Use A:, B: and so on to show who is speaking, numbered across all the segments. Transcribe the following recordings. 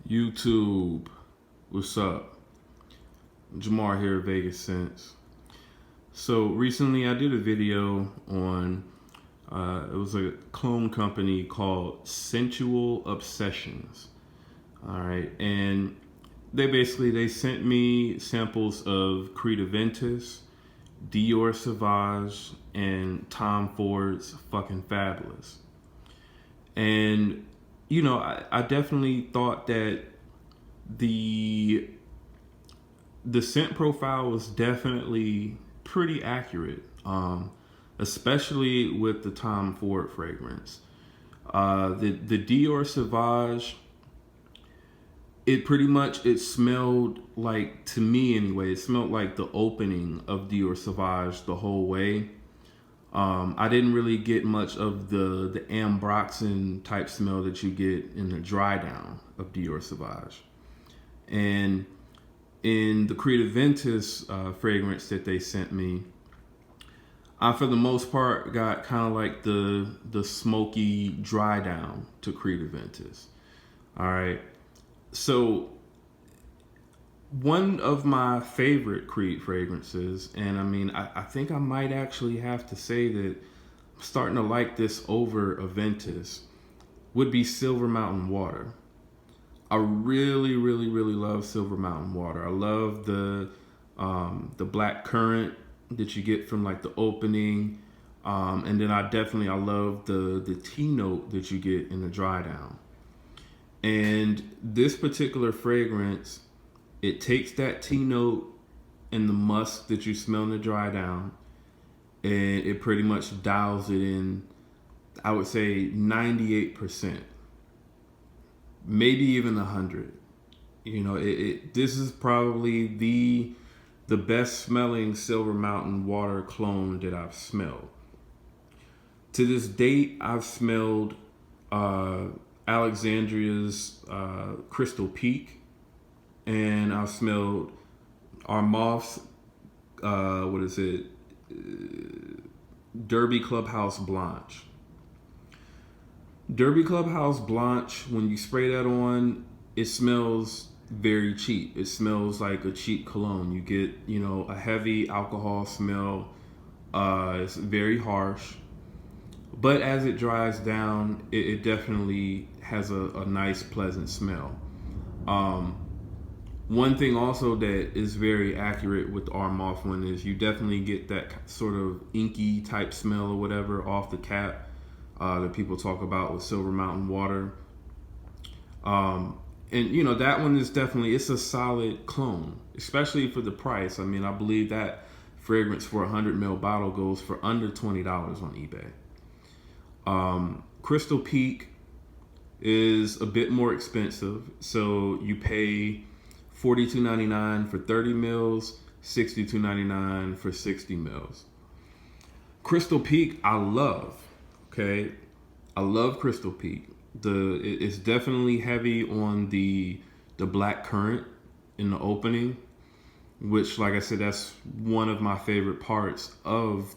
A: YouTube, what's up? Jamar here, Vegas Sense. So recently I did a video on, it was a clone company called Scentual Obsessions. All right, and they sent me samples of Creed Aventus, Dior Sauvage, and Tom Ford's fucking Fabulous. And I definitely thought that the the scent profile was definitely pretty accurate, especially with the Tom Ford fragrance. The Dior Sauvage, it smelled like, to me anyway, it smelled like the opening of Dior Sauvage the whole way. I didn't really get much of the ambroxan type smell that you get in the dry down of Dior Sauvage. And in the Creed Aventus fragrance that they sent me, I for the most part got kind of like the smoky dry down to Creed Aventus. All right. So one of my favorite Creed fragrances, and I think I might actually have to say that I'm starting to like this over Aventus, would be Silver Mountain Water. I really, really, really love Silver Mountain Water. I love the black currant that you get from like the opening, and then I love the tea note that you get in the dry down. And this particular fragrance, it takes that tea note and the musk that you smell in the dry down, and it pretty much dials it in, I would say 98%, maybe even 100. This is probably the best smelling Silver Mountain Water clone that I've smelled. To this date, I've smelled Alexandria's Crystal Peak, and I've smelled Armaugh's Derby Clubhouse Blanche. Derby Clubhouse Blanche, when you spray that on, it smells very cheap. It smells like a cheap cologne. You get, a heavy alcohol smell. It's very harsh. But as it dries down, it definitely has a nice, pleasant smell. One thing also that is very accurate with the Armauth one is you definitely get that sort of inky type smell or whatever off the cap that people talk about with Silver Mountain Water. And that one is definitely, it's a solid clone, especially for the price. I believe that fragrance for a 100 ml bottle goes for under $20 on eBay. Crystal Peak is a bit more expensive, so you pay $42.99 for 30 mils, $62.99 for 60 mils. Crystal Peak, I love. Okay, I love Crystal Peak. It's definitely heavy on the black currant in the opening, which, like I said, that's one of my favorite parts of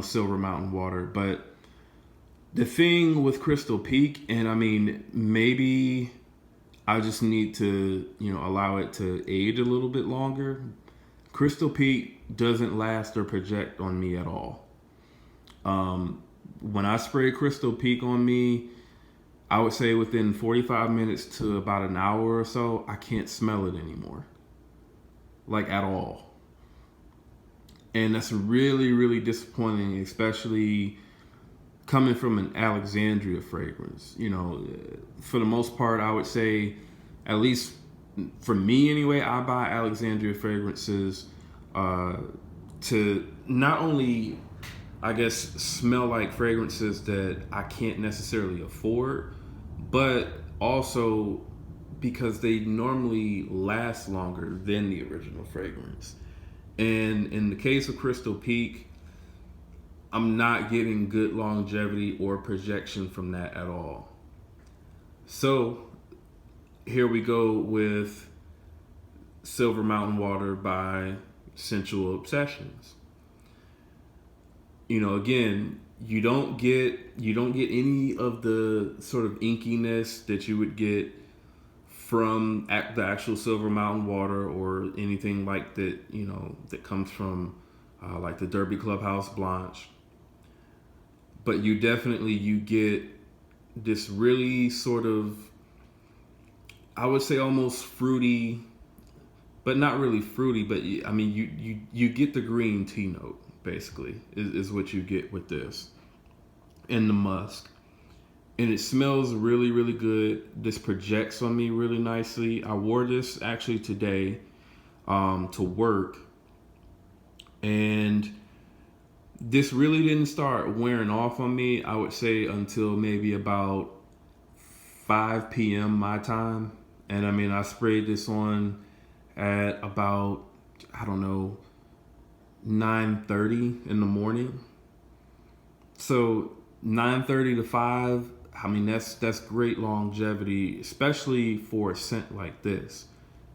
A: Silver Mountain Water. But the thing with Crystal Peak, and maybe I just need to allow it to age a little bit longer. Crystal Peak doesn't last or project on me at all. When I spray Crystal Peak on me, I would say within 45 minutes to about an hour or so, I can't smell it anymore. Like, at all. And that's really, really disappointing, especially coming from an Alexandria fragrance. For the most part, I would say, at least for me anyway, I buy Alexandria fragrances to not only, I guess, smell like fragrances that I can't necessarily afford, but also because they normally last longer than the original fragrance. And in the case of Crystal Peak, I'm not getting good longevity or projection from that at all. So here we go with Silver Mountain Water by Scentual Obsessions. Again, you don't get any of the sort of inkiness that you would get from the actual Silver Mountain water or anything like that, that comes from like the Derby Clubhouse Blanche. But you get this really sort of, I would say almost fruity, but not really fruity, but I mean, you get the green tea note, basically, is what you get with this. And the musk. And it smells really, really good. This projects on me really nicely. I wore this actually today to work. And this really didn't start wearing off on me, I would say, until maybe about 5 p.m. my time. And I mean, I sprayed this on at about, I don't know, 9:30 in the morning. So 9:30 to 5, I mean, that's great longevity, especially for a scent like this.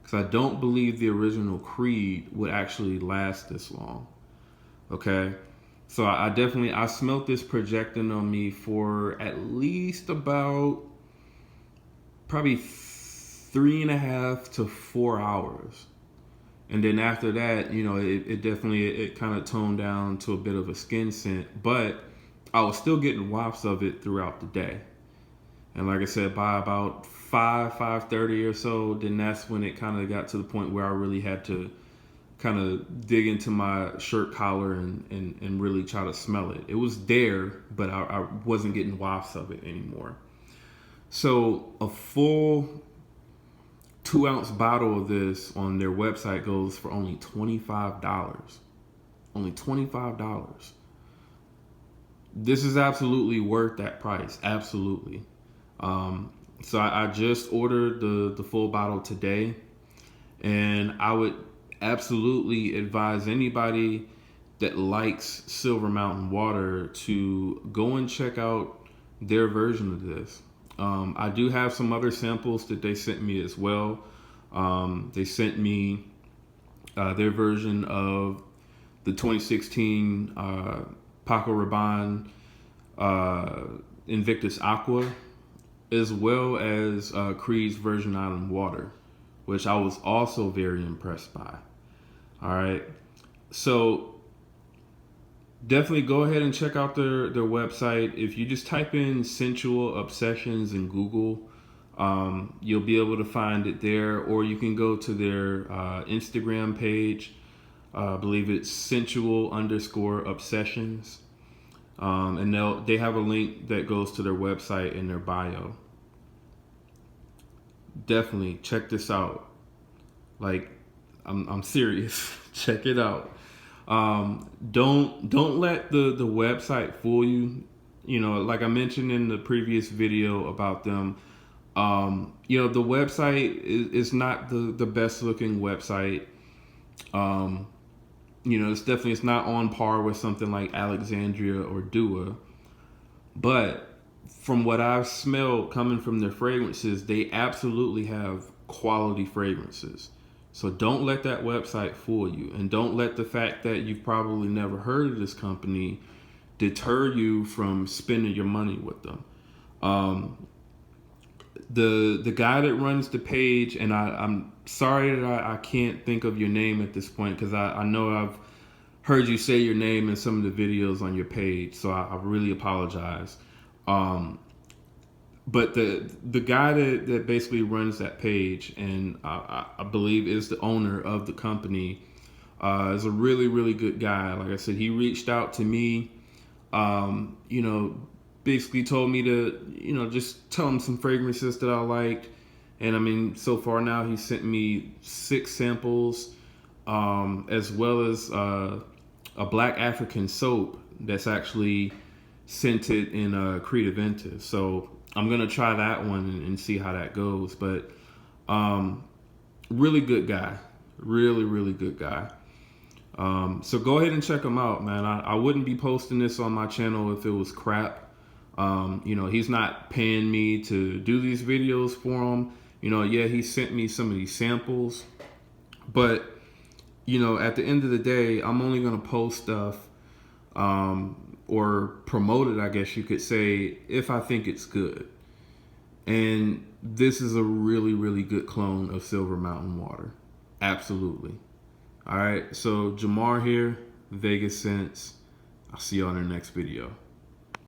A: Because I don't believe the original Creed would actually last this long. Okay? So I smelt this projecting on me for at least about probably 3.5 to 4 hours. And then after that, it kind of toned down to a bit of a skin scent, but I was still getting wafts of it throughout the day. And like I said, by about 5:30 or so, then that's when it kind of got to the point where I really had to kind of dig into my shirt collar and really try to smell it. It was there, but I wasn't getting wafts of it anymore. So a full 2-ounce bottle of this on their website goes for only $25. Only $25. This is absolutely worth that price. Absolutely. So I just ordered the full bottle today, and I would absolutely advise anybody that likes Silver Mountain water to go and check out their version of this. I do have some other samples that they sent me as well. They sent me their version of the 2016 Paco Rabanne Invictus Aqua, as well as Creed's Virgin Island Water, which I was also very impressed by. All right. So definitely go ahead and check out their website. If you just type in Scentual Obsessions in Google, you'll be able to find it there, or you can go to their Instagram page. I believe it's Sensual_Obsessions. And they have a link that goes to their website in their bio. Definitely check this out. Like, I'm serious. Check it out. Don't let the website fool you. Like I mentioned in the previous video about them, the website is not the best looking website. It's not on par with something like Alexandria or Dua, but from what I've smelled coming from their fragrances, they absolutely have quality fragrances. So don't let that website fool you, and don't let the fact that you've probably never heard of this company deter you from spending your money with them. The guy that runs the page, and I'm sorry that I can't think of your name at this point, because I know I've heard you say your name in some of the videos on your page, so I really apologize. But the guy that basically runs that page, and I believe is the owner of the company, is a really, really good guy. Like I said, he reached out to me, basically told me to, just tell him some fragrances that I liked. And I mean, so far now he sent me 6 samples, as well as a black African soap that's actually scented in Creed Aventus. So I'm gonna try that one and see how that goes. But really good guy, really, really good guy. So go ahead and check him out, man. I wouldn't be posting this on my channel if it was crap. He's not paying me to do these videos for him. Yeah, he sent me some of these samples, but at the end of the day, I'm only gonna post stuff or promote it, I guess you could say, if I think it's good. And this is a really, really good clone of Silver Mountain Water. Absolutely. All right. So Jamar here, Vegas Sense. I'll see you on the next video.